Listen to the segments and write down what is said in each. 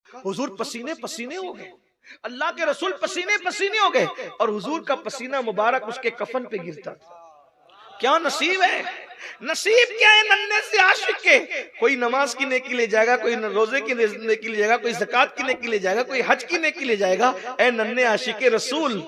हुजूर पसीने पसीने हो गए, अल्लाह के रसूल पसीने पसीने हो गए और हुजूर का पसीना मुबारक उसके कफन पे गिरता था। क्या नसीब है, नसीब क्या है नन्हे से आशिक के। कोई नमाज की नेकी ले जाएगा, कोई रोजे की नेकी ले जाएगा, कोई ज़कात की नेकी ले जाएगा, कोई हज की नेकी ले जाएगा। ए नन्हे आशिक के रसूल,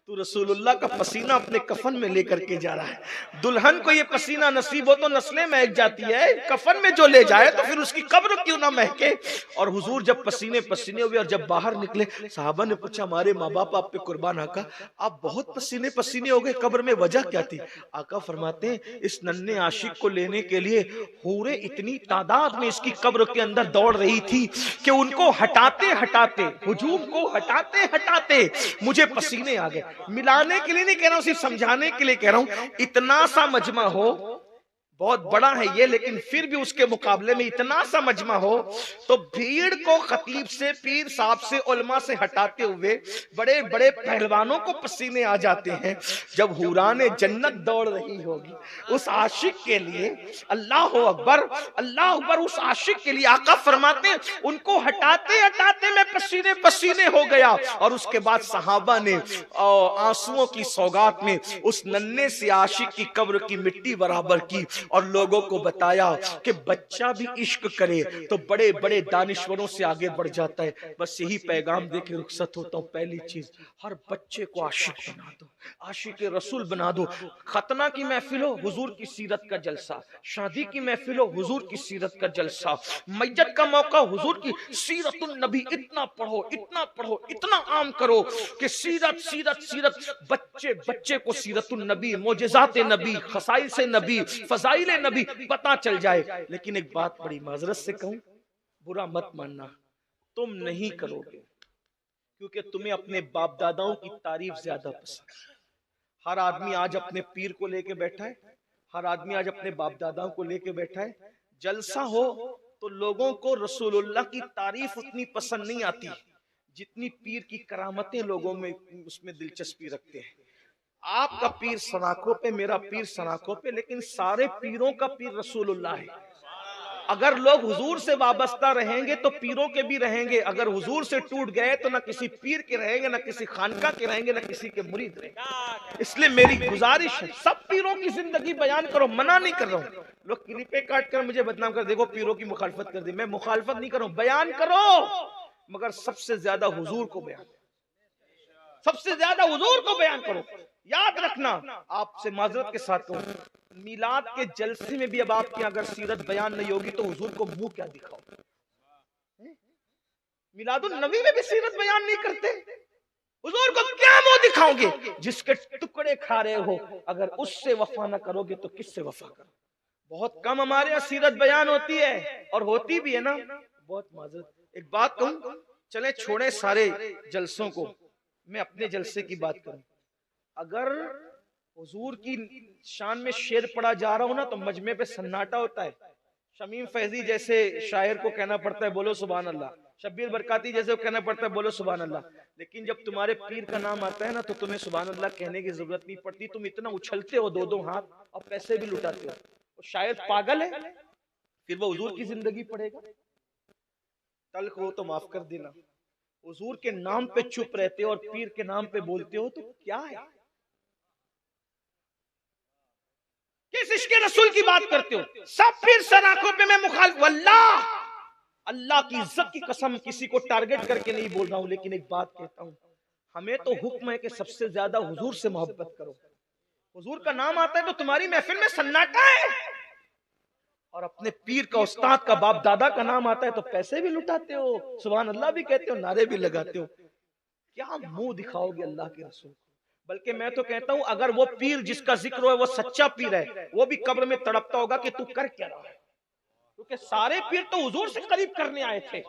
तू रसूलुल्लाह का पसीना अपने कफन में लेकर के जा रहा है। दुल्हन को ये पसीना नसीब हो तो नस्लें महक जाती है, कफन में जो ले जाए तो फिर उसकी कब्र क्यों ना महके। और हुजूर जब पसीने पसीने हुए और जब बाहर निकले, साहबा ने पूछा हमारे माँ बाप आप पे कुर्बान आका, आप बहुत पसीने पसीने हो गए, कब्र में वजह क्या थी? आका फरमाते हैं इस नन्हे आशिक को लेने के लिए हूरे इतनी तादाद में इसकी कब्र के अंदर दौड़ रही थी कि उनको हटाते हटाते, हुजूम को हटाते हटाते मुझे पसीने आ गए। मिलाने के लिए नहीं कह रहा हूं, सिर्फ समझाने के लिए कह रहा हूं। इतना सा मजमा हो, बहुत बड़ा है ये, लेकिन फिर भी उसके मुकाबले में इतना सा मजमा हो तो भीड़ को खतीब से, पीर साहब से, उलमा से हटाते हुए बड़े बड़े पहलवानों को पसीने आ जाते हैं। जब हुराने जन्नत दौड़ रही होगी उस आशिक के लिए, अल्लाह अकबर अल्लाह अकबर, उस आशिक के लिए आका फरमाते हैं उनको हटाते हटाते मैं पसीने पसीने हो गया। और उसके बाद सहाबा ने आंसुओं की सौगात में उस नन्हे से आशिक की कब्र की मिट्टी बराबर की और लोगों को बताया कि बच्चा भी इश्क करे तो बड़े बड़े दानिश्वरों से आगे बढ़ जाता है। बस यही पैगाम देके रुखसत होता हूँ। पहली चीज, हर बच्चे को आशिक बना दो, आशिक रसूल बना दो। खतना की महफिल हो, हुजूर की सीरत का जलसा। शादी की महफिल हो, हुजूर की सीरत का जलसा। मैयत का मौका, हुजूर की सीरतुन नबी इतना पढ़ो, इतना पढ़ो, इतना आम करो कि सीरत सीरत सीरत, बच्चे बच्चे को सीरतुन नबी, मोजेजात नबी, खसाइल से नबी, फजाइल नबी पता चल जाए। लेकिन एक बात बड़ी माजरत से कहूं, बुरा मत मानना, तुम नहीं करोगे क्योंकि तुम्हें अपने बाप दादाओं की तारीफ ज्यादा पसंद है। हर आदमी आज अपने पीर को लेके बैठा है, हर आदमी आज अपने बाप दादाओं को लेके बैठा है। जलसा हो तो लोगों को रसूलुल्लाह की तारीफ उतनी पसंद नहीं आती जितनी पीर की करामतें लोगों में उसमें दिलचस्पी रखते हैं। आपका पीर सनाखों पे, मेरा पीर सनाखों पे, लेकिन सारे पीरों का पीर रसूलुल्लाह है। अगर लोग हुजूर से वाबस्ता रहेंगे तो पीरों के भी रहेंगे, अगर हुजूर से टूट गए तो ना किसी पीर के रहेंगे, ना किसी खानका के रहेंगे, ना किसी के मुरीद रहेंगे। इसलिए मेरी गुजारिश है, सब पीरों की जिंदगी बयान करो, मना नहीं कर रहा हूं। लोग क्लिपे काट कर मुझे बदनाम कर, देखो पीरों की मुखालफत कर दी। मैं मुखालफत नहीं कर रहा हूं, बयान करो, मगर सबसे ज्यादा हुजूर को बयान, सबसे ज्यादा हुजूर को बयान करो। याद रखना, आपसे माजरत के साथ कहूं, मिलाद के जलसे में भी अब आपकी अगर सीरत बयान नहीं होगी तो हुजूर को मुंह क्या दिखाओ? मिलादुन नबी में भी सीरत बयान नहीं करते, हुजूर को क्या मुंह दिखाओगे? जिसके टुकड़े खा रहे हो, अगर उससे वफा ना करोगे तो किससे वफा करो? बहुत कम हमारे यहाँ सीरत बयान होती है, और होती भी है ना, बहुत माजरत। एक बात कहूं, चले छोड़े सारे जलसों को, मैं अपने जलसे की बात करूं। अगर हुजूर की शान में शेर पढ़ा जा रहा हो ना तो मजमे पे सन्नाटा होता है। शमीम फैजी जैसे शायर को कहना पड़ता है बोलो सुभान अल्लाह, शब्बीर बरकाती जैसे को कहना पड़ता है बोलो सुभान अल्लाह। लेकिन जब तुम्हारे पीर का नाम आता है ना तो तुम्हें सुभान अल्लाह कहने की जरूरत नहीं पड़ती। तुम इतना उछलते हो दो दो हाथ और पैसे भी लुटाते हो। शायद पागल है, फिर वो हुजूर की जिंदगी पढ़ेगा। तल्ख हो तो माफ कर देना, हुजूर के नाम पे चुप रहते हो और पीर के नाम पे बोलते हो तो क्या है? किस इश्क़े रसूल की बात करते हो? सब फिर सनाखों पे मैं मुखालिफ, वल्लाह अल्लाह की इज्जत की कसम किसी को टारगेट करके नहीं बोल रहा हूं, लेकिन एक बात कहता हूं, हमें तो हुक्म है कि सबसे ज्यादा हुजूर से मोहब्बत करो। हुजूर का नाम आता है तो तुम्हारी महफिल में सन्नाटा है, और अपने पीर का, उस्ताद का, बाप दादा का नाम आता है तो पैसे भी लुटाते हो, सुभान अल्लाह भी कहते हो, नारे भी लगाते हो। क्या मुंह दिखाओगे अल्लाह के रसूल? बल्कि मैं तो कहता हूं, अगर वो पीर जिसका जिक्र है वो सच्चा पीर है, वो भी कब्र में तड़पता होगा कि तू कर क्या रहा है, क्योंकि सारे पीर तो हुजूर से करीब करने आए थे,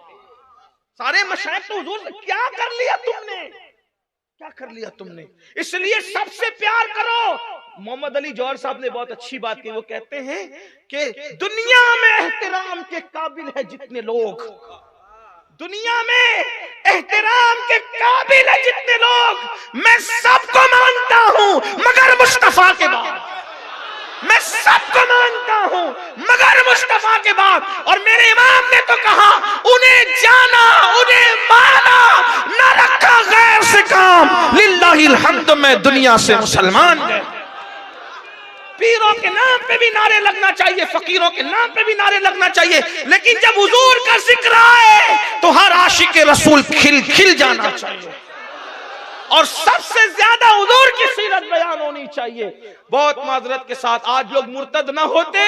सारे मशाइख तो हुजूर से। क्या कर लिया तुमने, क्या कर लिया तुमने? इसलिए सबसे प्यार करो। मोहम्मद अली जौहर साहब ने बहुत अच्छी बात की, वो कहते हैं कि दुनिया में एहतराम के काबिल है जितने लोग, दुनिया में एहतराम के काबिल है जितने लोग, मैं सबको मानता हूं मगर मुस्तफा के बाद, मैं सबको मानता हूं मगर मुस्तफा के बाद। और मेरे इमाम ने तो कहा, उन्हें जाना, उन्हें वलिल्हम्द में दुनिया से मुसलमान गए। पीरों के नाम पे भी नारे लगना चाहिए, फकीरों के नाम पे भी नारे लगना चाहिए, लेकिन जब हुजूर का जिक्र आए तो हर आशिक रसूल खिल खिल जाना चाहिए और सबसे ज्यादा हुजूर की सीरत बयान होनी चाहिए। बहुत माजरत के साथ आज लोग मुर्तद ना होते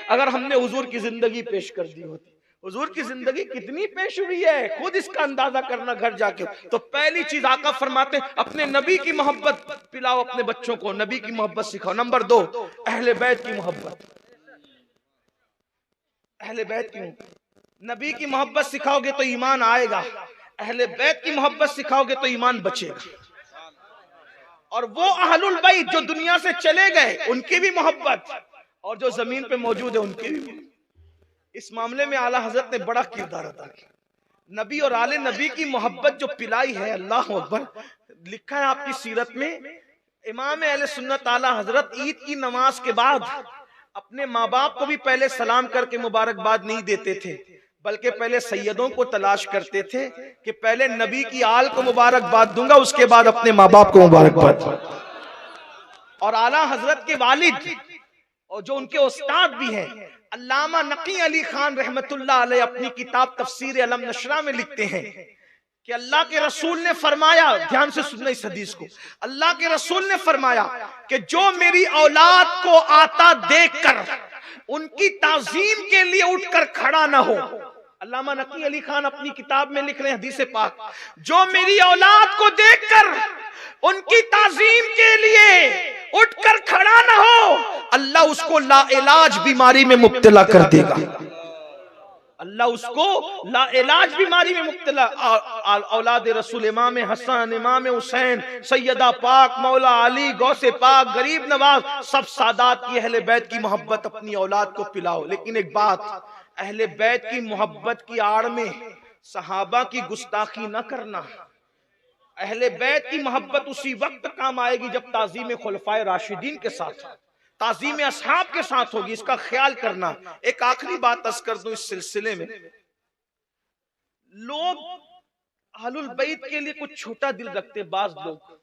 अगर हमने हुजूर की जिंदगी पेश कर दी होती। हुजूर की जिंदगी कितनी पेश हुई है, खुद इसका अंदाजा करना घर जाके। तो पहली चीज आका फरमाते अपने नबी की मोहब्बत पिलाओ अपने बच्चों को, नबी की मोहब्बत सिखाओ। नंबर 2, अहले बैत की मोहब्बत। अहले बैत की, नबी की मोहब्बत सिखाओगे तो ईमान आएगा, अहले बैत की मोहब्बत सिखाओगे तो ईमान बचेगा। और वो अहलुल बैत जो दुनिया से चले गए उनकी भी मोहब्बत और जो जमीन पे मौजूद है उनकी भी। इस मामले में आला हजरत ने बड़ा किरदार अदा किया। नबी और आले नबी की मोहब्बत जो पिलाई है, अल्लाह अकबर। लिखा है आपकी सीरत में, इमाम अहले सुन्नत आला हजरत ईद की नमाज के बाद अपने माँ बाप को भी पहले सलाम करके मुबारकबाद नहीं देते थे, बल्कि पहले सैयदों को तलाश करते थे कि पहले नबी की आल को मुबारकबाद दूंगा, उसके बाद अपने माँ बाप को मुबारकबाद। और आला हजरत के वालिद और जो उनके उस्ताद भी हैं अल्लामा नकी अली खान रहमतुल्लाह अलैह अपनी किताब तफसीर अलम नशरा में लिखते हैं कि अल्लाह के रसूल ने फरमाया, ध्यान से सुनना इस हदीस को, अल्लाह के रसूल ने फरमाया कि जो मेरी औलाद को आता देखकर उनकी ताजीम के लिए उठकर खड़ा ना हो। अल्लामा नकी अली खान अपनी किताब में लिख रहे हैं हदीस पाक, जो मेरी औलाद को देखकर उनकी ताजीम के लिए उठकर खड़ा ना हो, अल्लाह उसको लाइलाज बीमारी में मुब्तला कर देगा। अल्लाह उसको लाइलाज बीमारी में मुब्तला। औलाद रसूल इमाम हसन, इमाम हुसैन, सैयदा पाक, मौला अली, गौसे पाक, गरीब नवाज, सब सादात की अहले बैत की मोहब्बत अपनी औलाद को पिलाओ। लेकिन एक बात, अहले बैत की मोहब्बत की आड़ में सहाबा की गुस्ताखी न करना। अहले बैत की मोहब्बत उसी वक्त काम आएगी जब ताज़ीम खुलफाए राशिदीन के साथ, ताज़ीम असहाब के साथ होगी, इसका ख्याल करना। एक आखिरी बात अर्ज कर दूं इस सिलसिले में, लोग अहलुल बैत के लिए कुछ छोटा दिल रखते बाज लोग,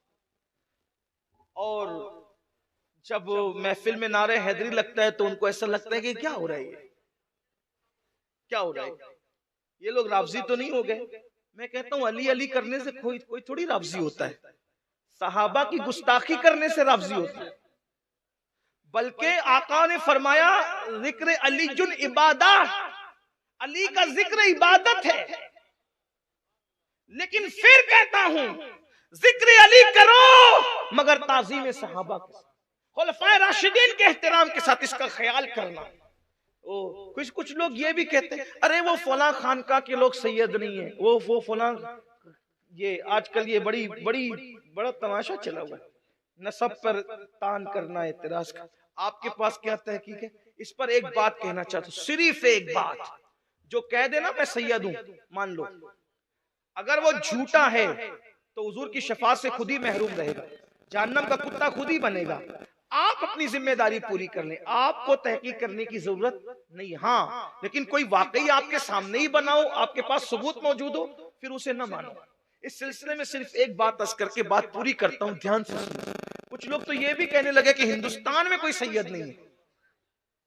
और जब महफिल में नारे हैदरी लगता है तो उनको ऐसा लगता है कि क्या हो रहा है, क्या हो रहा है, ये लोग राफजी तो नहीं हो गए। मैं कहता हूं अली अली करने से कोई थोड़ी राफजी होता है, सहाबा की गुस्ताखी करने से राफजी होता है। बल्कि आका ने फरमाया जिक्र अली जुन इबादा, अली का जिक्र इबादत है। लेकिन फिर कहता हूं जिक्र अली करो मगर ताज़ीम सहाबा के साथ, खुलफाए राशिदीन के एहतराम के साथ, इसका ख्याल करना। कुछ लोग ये भी कहते हैं अरे वो फला खानका के लोग सैयद नहीं है, वो फला, ये आजकल ये बड़ा तमाशा चला हुआ है, नसब पर तान करना, एतराज का। आपके पास क्या तहकीक है इस पर? एक बात कहना चाहता हूं, सिर्फ एक बात, जो कह देना मैं सैयद हूं, मान लो अगर वो झूठा है तो हुजूर की शफाअत से खुद ही महरूम रहेगा, जहन्नम का कुत्ता खुद ही बनेगा। आप अपनी जिम्मेदारी पूरी कर लें, आपको तहकीक करने की जरूरत नहीं। हाँ, लेकिन कोई वाकई आपके सामने ही बनाओ, आपके पास सबूत मौजूद हो, फिर उसे न मानो। इस सिलसिले में सिर्फ एक बात अर्ज करके बात पूरी करता हूं, ध्यान से सुनो। कुछ लोग तो ये भी कहने लगे कि हिंदुस्तान में कोई सैयद नहीं है।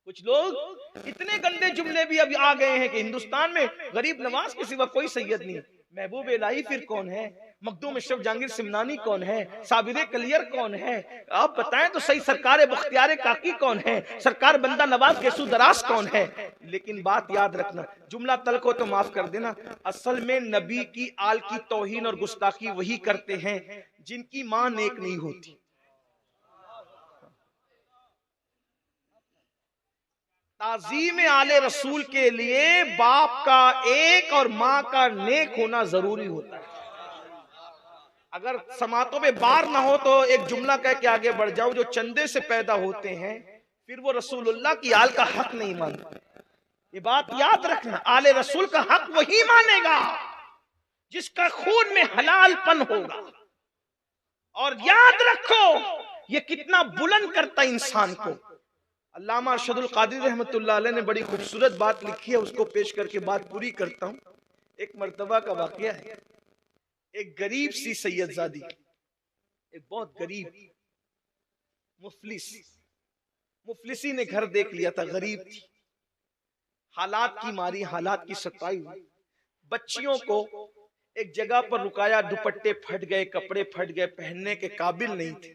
कुछ लोग इतने गंदे जुमले भी अब आ गए हैं कि हिंदुस्तान में गरीब नवाज के सिवा कोई सैयद नहीं है। महबूब इलाही फिर कौन है? मखदूम अशरफ जहांगीर सिमनानी कौन है? साबिर कलियर कौन है? आप बताएं तो सही। सरकार बख्तियार काकी कौन है? सरकार बंदा नवाज गेसू दराज कौन है? लेकिन बात याद रखना, जुमला तल्ख हो तो माफ कर देना, असल में नबी की आल की तौहीन और गुस्ताखी वही करते हैं जिनकी मां नेक नहीं होती। ताज़ीम आले रसूल के लिए बाप का एक और माँ का नेक होना जरूरी होता है। अगर समातों में बार ना हो तो एक जुमला कह के आगे बढ़ जाओ, जो चंदे से पैदा होते हैं फिर वो रसूलुल्लाह की आल का हक नहीं मानते। ये बात याद रखना, आले रसूल का हक वही मानेगा जिसका खून में हलालपन होगा। और याद रखो ये कितना बुलंद करता इंसान को। अल्लामा अरशदुल कादिर रहमतुल्लाह अलैह ने बड़ी खूबसूरत बात लिखी है, उसको पेश करके बात पूरी करता हूँ। एक मर्तबा का वाकया है, एक गरीब सी सैयदजादी एक बहुत गरीब मुफलिसी ने घर देख लिया था, गरीब थी, हालात की मारी, हालात की सताई हुई, बच्चियों को एक जगह पर रुकाया, दुपट्टे फट गए, कपड़े फट गए, पहनने के काबिल नहीं थे।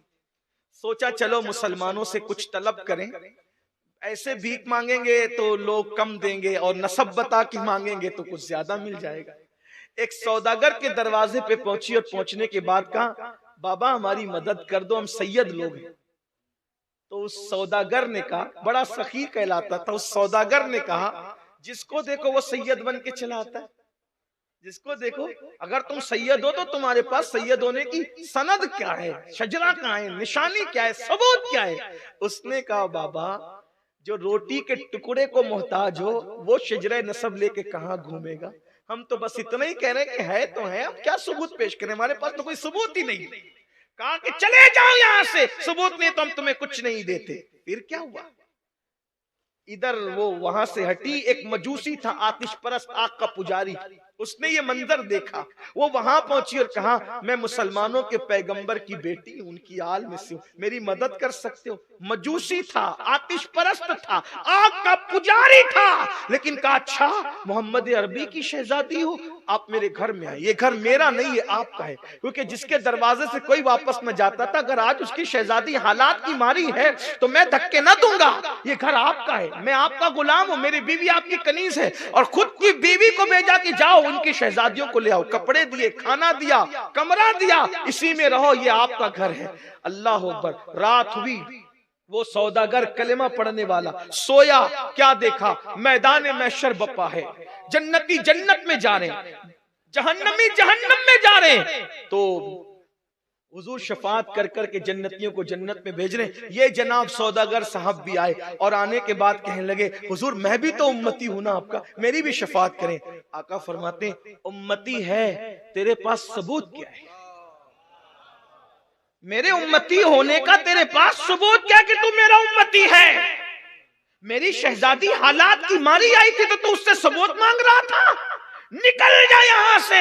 सोचा चलो मुसलमानों से कुछ तलब करें, ऐसे भीख मांगेंगे तो लोग कम देंगे और नसब बता के मांगेंगे तो कुछ ज्यादा मिल जाएगा। एक सौदागर के दरवाजे पे पहुंची और पहुंचने के बाद कहा, बाबा हमारी मदद कर दो, हम सैयद लोग हैं। तो उस सौदागर ने कहा, बड़ा सखी कहलाता था, उस सौदागर ने कहा, जिसको देखो वो सैयद बन के चला आता है, जिसको देखो, अगर तुम सैयद हो तो तुम्हारे पास सैयद होने की सनद क्या है, शजरा कहाँ है, निशानी क्या है, सबूत क्या है? उसने कहा, बाबा जो रोटी के टुकड़े को मोहताज हो वो शजरा नसब लेके कहाँ घूमेगा? हम तो बस इतना ही कह रहे हैं कि है तो है, हम क्या सबूत पेश करें, हमारे पास तो कोई सबूत ही नहीं। कहा कि चले जाओ यहां से, सबूत नहीं तो हम तुम्हें कुछ नहीं देते। फिर क्या हुआ, इधर वो वहां से हटी, एक मजूसी था, आतिश परस्त, आग का पुजारी, उसने ये मंजर देखा, वो वहां पहुंची और कहा, मैं मुसलमानों के पैगंबर की बेटी हूं, उनकी आल में से हूं, मेरी मदद कर सकते हो? मजूसी था, आतिश परस्त था, आग का पुजारी था, लेकिन कहा, अच्छा मोहम्मद अरबी की शहजादी हो, आप मेरे घर में आए। ये घर मेरा नहीं है, आपका है, क्योंकि जिसके दरवाजे से कोई वापस न जाता था, अगर आज उसकी शहजादी हालात की मारी है तो मैं धक्के न दूंगा, ये घर आपका है, मैं आपका गुलाम हूं, मेरी बीवी आपकी कनीज है। और खुद की बीवी को भेजा कि जाओ उनकी शहजादियों को ले आओ, कपड़े दिए, खाना दिया, कमरा दिया, इसी में रहो, ये आपका घर है। अल्लाह अकबर। रात हुई, वो सौदागर कलेमा पढ़ने वाला सोया, क्या देखा, मैदान महशर बप्पा है, जन्नती जन्नत में जा रहे हैं, जहन्नमी जहन्नम में जा रहे हैं। तो हुजूर शफात कर कर के जन्नतियों को जन्नत में भेज रहे हैं। ये जनाब सौदागर साहब भी आए और आने के बाद कहने लगे, हुजूर मैं भी तो उम्मती हूं ना आपका, मेरी भी शफात करें। आका फरमाते, उम्मती है, तेरे पास सबूत क्या है? मेरे उम्मती होने का तेरे पास सबूत क्या कि तू मेरा उम्मती है? मेरी शहजादी हालात की मारी आई थी तो तू उससे सबूत मांग रहा था? निकल जा यहां से,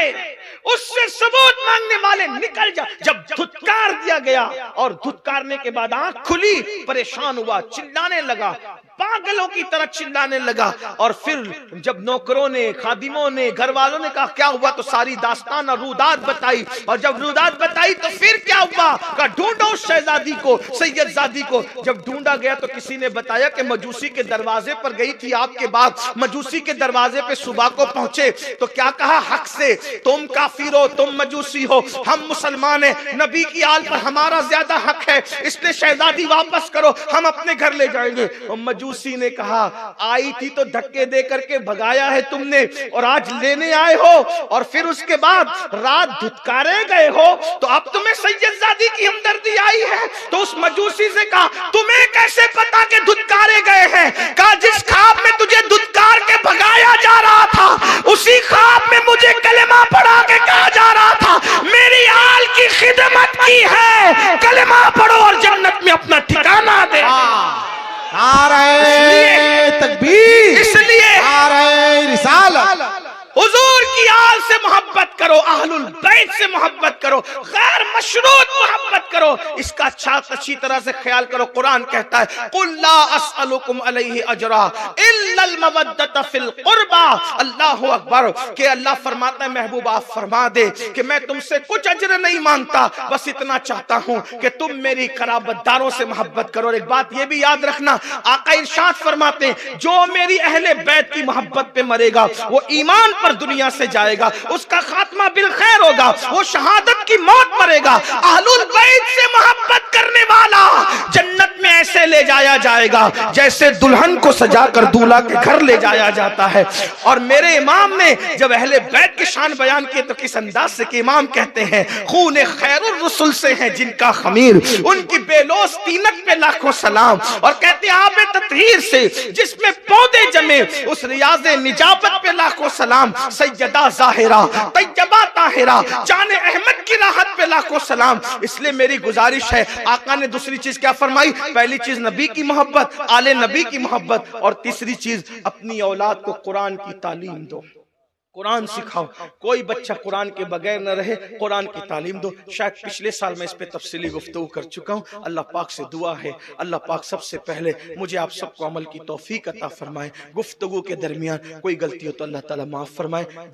उससे सबूत मांगने वाले निकल जा। जब धुतकार दिया गया और धुतकारने के बाद आंख खुली, परेशान हुआ, चिल्लाने लगा, पागलों की तरह चिल्लाने लगा। और फिर जब नौकरों ने, खादिमों ने, घर वालों ने कहा क्या हुआ, तो सारी दास्तान और रुदात बताई। और जब रुदात बताई तो फिर क्या हुआ, कहा ढूंढो उस शहजादी को, सैयदजादी को। जब ढूंढा गया तो किसी ने बताया कि मजूसी के दरवाजे पर गई थी आपके बाद। मजूसी के दरवाजे पे सुबह को पहुंचे तो क्या कहा, हक से, तुम काफिर हो, तुम मजूसी हो, हम मुसलमान हैं, नबी की आल पर हमारा ज्यादा हक है, इसलिए शहजादी वापस करो, हम अपने घर ले जाएंगे। और मजूसी ने कहा, आई थी तो धक्के दे करके भगाया है तुमने, और आज लेने आए हो, और फिर उसके बाद रात धुतकारे गए हो, तो अब तुम्हें सैयदजादी की हमदर्दी आई है। तो उस मजूसी से कहा, तुम्हें कैसे पता कि धुतकारे गए हैं? कहा, जिस ख्वाब में तुझे धुतकार के भगाया जा रहा था, उसी ख्वाब में मुझे कलेमा पढ़ा के कहा जा रहा था, मेरी आल की खिदमत की है, कलेमा पढ़ो और जन्नत में अपना ठिकाना दे। नारे तकबीर, इसलिए नारे रिसालत। हुजूर की आल से मोहब्बत करो, अहलुल बैत से मोहब्बत करो, गैर मशरूत मोहब्बत करो, इसका अच्छी तरह से ख्याल करो। कुरान कहता है, कुल ला अस्अलुकुम अलैहि अजरा इल्लल मवद्दत फिल कुर्बा। अल्लाहु अकबर। के अल्लाह फरमाता है, महबूब आप फरमा दे कि मैं तुमसे कुछ अजर नहीं मांगता, बस इतना चाहता हूं कि तुम मेरी कराबतदारों से मोहब्बत करो। और एक बात ये भी याद रखना, आका इरशाद फरमाते हैं, जो मेरी अहले बैत की मोहब्बत पे मरेगा वो ईमान पर दुनिया से जाएगा, उसका खात्मा बिल खैर होगा, वो शहादत की मौत मरेगा। अहलुल बैत से मोहब्बत करने वाला जन्नत में ऐसे ले जाया जाएगा जैसे दुल्हन को सजाकर दूल्हा के घर ले जाया जाता है। और मेरे इमाम ने जब अहले बैत के शान बयान किए तो किस अंदाज से कि इमाम कहते हैं, खून खैरुर रसूल से है जिनका खमीर, उनकी बेलोस तीनक पे लाखों सलाम। और कहते हैं, आबे ततहीर से जिसमें पौधे जमे, उस रियाज निजाबत पे लाखों सलाम। सैयदा जाहिरा, तैयबा ताहिरा, जाने अहमद की राहत पे लाखों सलाम। इसलिए मेरी गुजारिश है, आका ने दूसरी चीज क्या फरमाई? पहली चीज नबी की मोहब्बत, आले नबी की मोहब्बत, और तीसरी चीज अपनी औलाद को कुरान की तालीम दो, कुरान सिखाओ, कोई बच्चा कुरान के बगैर न रहे, कुरान की तालीम दो। शायद पिछले साल मैं इस पे तफसीली गुफ्तगू कर चुका हूँ। अल्लाह पाक से दुआ है, अल्लाह पाक सबसे पहले मुझे आप सबको अमल की तौफीक अता फरमाए। गुफ्तगू के दरमियान कोई गलती हो तो अल्लाह ताला माफ फरमाए।